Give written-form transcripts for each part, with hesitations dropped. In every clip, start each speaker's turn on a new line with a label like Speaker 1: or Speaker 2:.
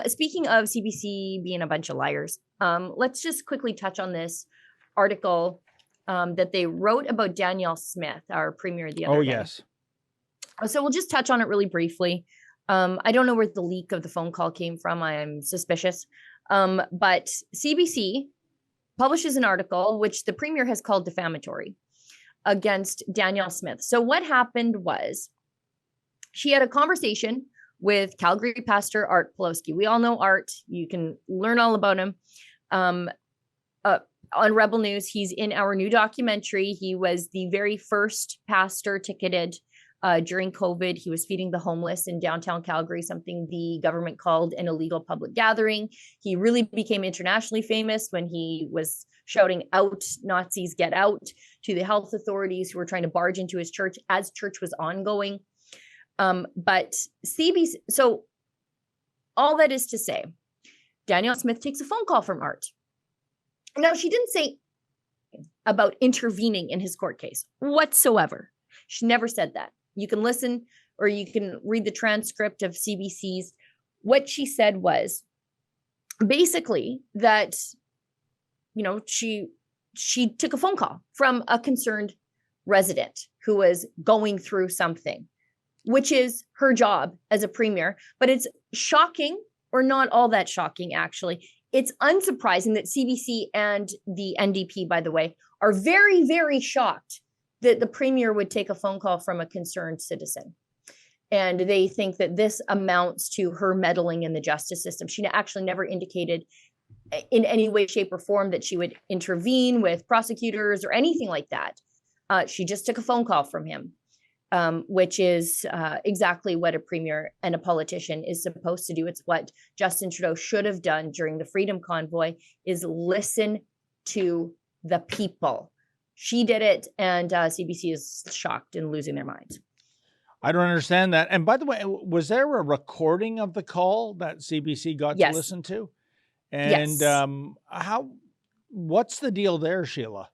Speaker 1: Speaking of CBC being a bunch of liars, let's just quickly touch on this article that they wrote about Danielle Smith, our premier, the other day.
Speaker 2: Yes.
Speaker 1: So we'll just touch on it really briefly. I don't know where the leak of the phone call came from. I'm suspicious. But CBC publishes an article which the premier has called defamatory against Danielle Smith. So what happened was she had a conversation with Calgary Pastor Artur Pawlowski. We all know Art. You can learn all about him. On Rebel News, he's in our new documentary. He was the very first pastor ticketed during COVID. He was feeding the homeless in downtown Calgary, something the government called an illegal public gathering. He really became internationally famous when he was shouting out Nazis get out to the health authorities who were trying to barge into his church as church was ongoing. But CBC, so all that is to say, Danielle Smith takes a phone call from Art. Now, she didn't say about intervening in his court case whatsoever. She never said that. You can listen or you can read the transcript of CBC's. What she said was basically that, you know, she took a phone call from a concerned resident who was going through something, which is her job as a premier. But it's shocking, or not all that shocking, actually. It's unsurprising that CBC and the NDP, by the way, are very, very shocked that the premier would take a phone call from a concerned citizen. And they think that this amounts to her meddling in the justice system. She actually never indicated in any way, shape, or form that she would intervene with prosecutors or anything like that. She just took a phone call from him, which is exactly what a premier and a politician is supposed to do. It's what Justin Trudeau should have done during the Freedom Convoy, is listen to the people. She did it, and CBC is shocked and losing their minds.
Speaker 2: I don't understand that. And by the way, was there a recording of the call that CBC got to listen to? And what's the deal there, Sheila?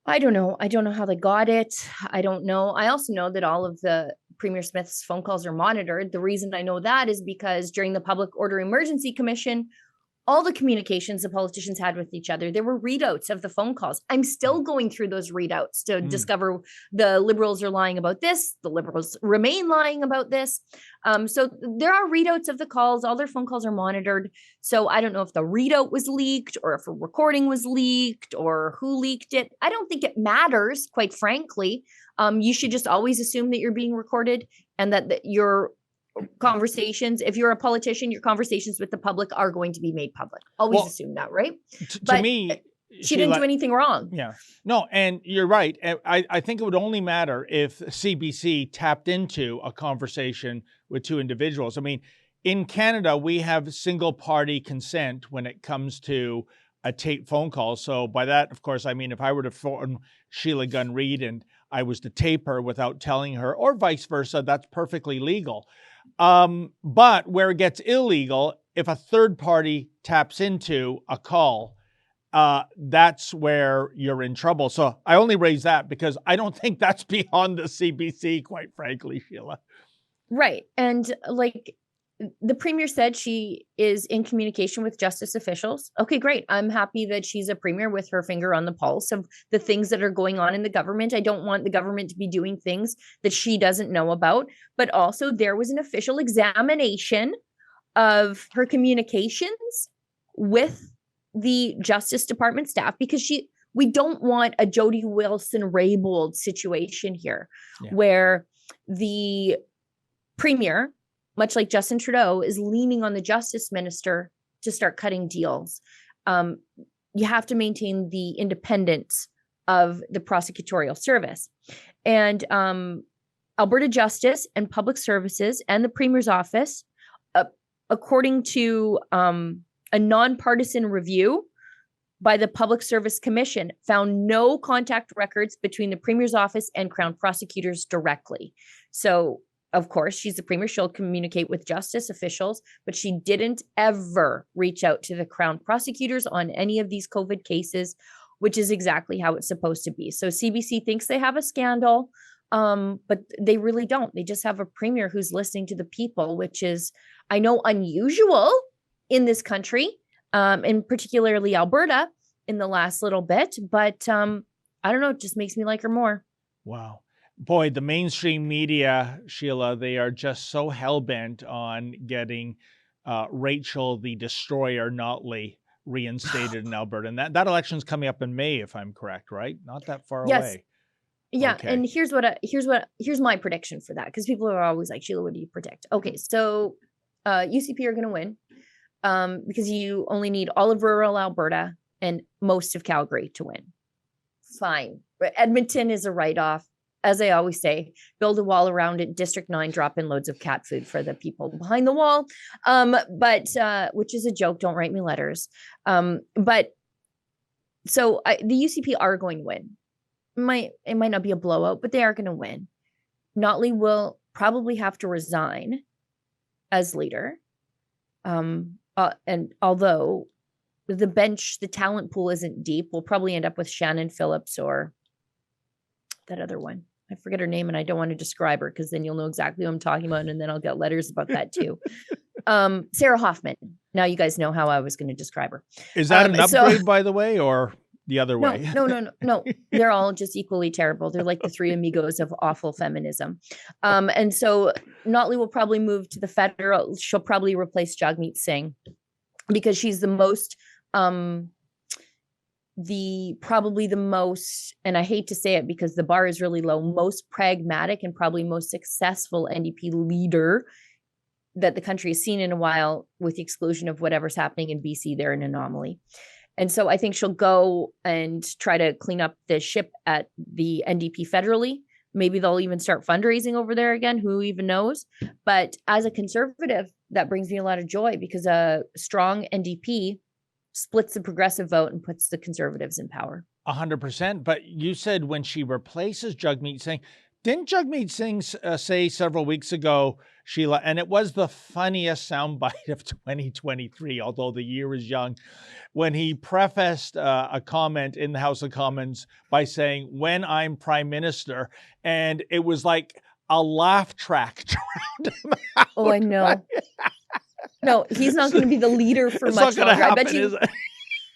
Speaker 1: I don't know. I don't know how they got it. I don't know. I also know that all of the Premier Smith's phone calls are monitored. The reason I know that is because during the Public Order Emergency Commission, all the communications the politicians had with each other, there were readouts of the phone calls. I'm still going through those readouts to discover the Liberals are lying about this. The Liberals remain lying about this. So there are readouts of the calls. All their phone calls are monitored. So I don't know if the readout was leaked or if a recording was leaked or who leaked it. I don't think it matters, quite frankly. You should just always assume that you're being recorded and that your conversations, if you're a politician, your conversations with the public are going to be made public. Always assume that, right?
Speaker 2: To me,
Speaker 1: she didn't do anything wrong.
Speaker 2: Yeah. No, and you're right. I think it would only matter if CBC tapped into a conversation with two individuals. I mean, in Canada, we have single party consent when it comes to a tape phone call. So by that, of course, I mean, if I were to phone Sheila Gunn Reid and I was to tape her without telling her, or vice versa, that's perfectly legal. But where it gets illegal, if a third party taps into a call, that's where you're in trouble. So I only raise that because I don't think that's beyond the CBC, quite frankly, Sheila.
Speaker 1: Right. And like the premier said, she is in communication with justice officials. Okay, great. I'm happy that she's a premier with her finger on the pulse of the things that are going on in the government. I don't want the government to be doing things that she doesn't know about. But also there was an official examination of her communications with the Justice Department staff, because we don't want a Jody Wilson-Raybould situation here where the premier, much like Justin Trudeau, is leaning on the justice minister to start cutting deals. You have to maintain the independence of the prosecutorial service. And Alberta Justice and Public Services and the Premier's office, according to a nonpartisan review by the Public Service Commission, found no contact records between the Premier's office and Crown prosecutors directly. So of course, she's the premier. She'll communicate with justice officials, but she didn't ever reach out to the Crown prosecutors on any of these COVID cases, which is exactly how it's supposed to be. So CBC thinks they have a scandal. But they really don't. They just have a premier who's listening to the people, which is, I know, unusual in this country, and particularly Alberta in the last little bit. But I don't know, it just makes me like her more.
Speaker 2: Wow. Boy, the mainstream media, Sheila, they are just so hell-bent on getting Rachel the Destroyer Notley reinstated in Alberta. And that election's coming up in May, if I'm correct, right? Not that far
Speaker 1: Yes.
Speaker 2: away.
Speaker 1: Yeah.
Speaker 2: Okay.
Speaker 1: And here's my prediction for that. Because people are always like, Sheila, what do you predict? Okay. So UCP are going to win because you only need all of rural Alberta and most of Calgary to win. Fine. Edmonton is a write-off. As I always say, build a wall around it. District 9, drop in loads of cat food for the people behind the wall. But which is a joke. Don't write me letters. But so the UCP are going to win. It might not be a blowout, but they are going to win. Notley will probably have to resign as leader. And although the bench, the talent pool isn't deep, we'll probably end up with Shannon Phillips or that other one. I forget her name and I don't want to describe her because then you'll know exactly who I'm talking about. And then I'll get letters about that too. Sarah Hoffman. Now you guys know how I was going to describe her.
Speaker 2: Is that an upgrade, by the way, or the other way?
Speaker 1: No. They're all just equally terrible. They're like the three amigos of awful feminism. And so Notley will probably move to the federal. She'll probably replace Jagmeet Singh because she's the most, probably the most, and I hate to say it because the bar is really low, most pragmatic and probably most successful NDP leader that the country has seen in a while, with the exclusion of whatever's happening in BC. They're an anomaly. And so I think she'll go and try to clean up the ship at the NDP federally. Maybe they'll even start fundraising over there again. Who even knows? But as a conservative, that brings me a lot of joy because a strong NDP splits the progressive vote and puts the conservatives in power.
Speaker 2: 100%. But you said when she replaces Jagmeet Singh, didn't Jagmeet Singh say several weeks ago, Sheila, and it was the funniest soundbite of 2023, although the year is young, when he prefaced a comment in the House of Commons by saying, "When I'm Prime Minister," and it was like a laugh track drowned him out.
Speaker 1: Oh, I know. No, he's not going to be the leader for much longer.
Speaker 2: Happen,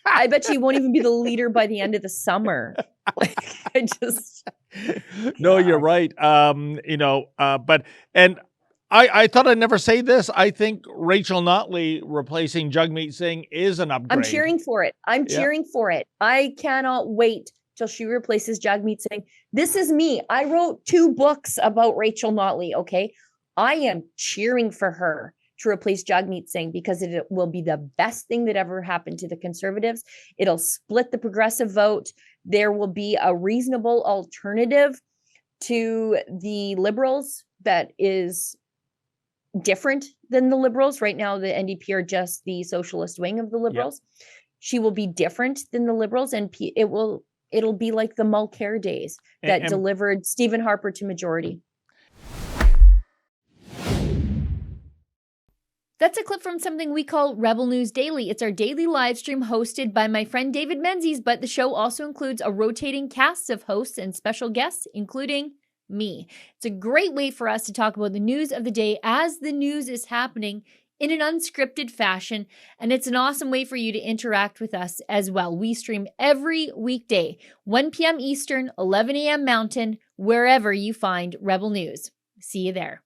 Speaker 1: I bet you he won't even be the leader by the end of the summer.
Speaker 2: No, you're right. But I thought I'd never say this. I think Rachel Notley replacing Jagmeet Singh is an upgrade.
Speaker 1: I'm cheering for it. Cheering for it. I cannot wait till she replaces Jagmeet Singh. This is me. I wrote 2 books about Rachel Notley. Okay. I am cheering for her to replace Jagmeet Singh because it will be the best thing that ever happened to the Conservatives. It'll split the progressive vote. There will be a reasonable alternative to the Liberals that is different than the Liberals. Right now, the NDP are just the socialist wing of the Liberals. Yep. She will be different than the Liberals, and it'll be like the Mulcair days that delivered Stephen Harper to majority. That's a clip from something we call Rebel News Daily. It's our daily live stream hosted by my friend David Menzies, but the show also includes a rotating cast of hosts and special guests, including me. It's a great way for us to talk about the news of the day as the news is happening in an unscripted fashion, and it's an awesome way for you to interact with us as well. We stream every weekday, 1 p.m. Eastern, 11 a.m. Mountain, wherever you find Rebel News. See you there.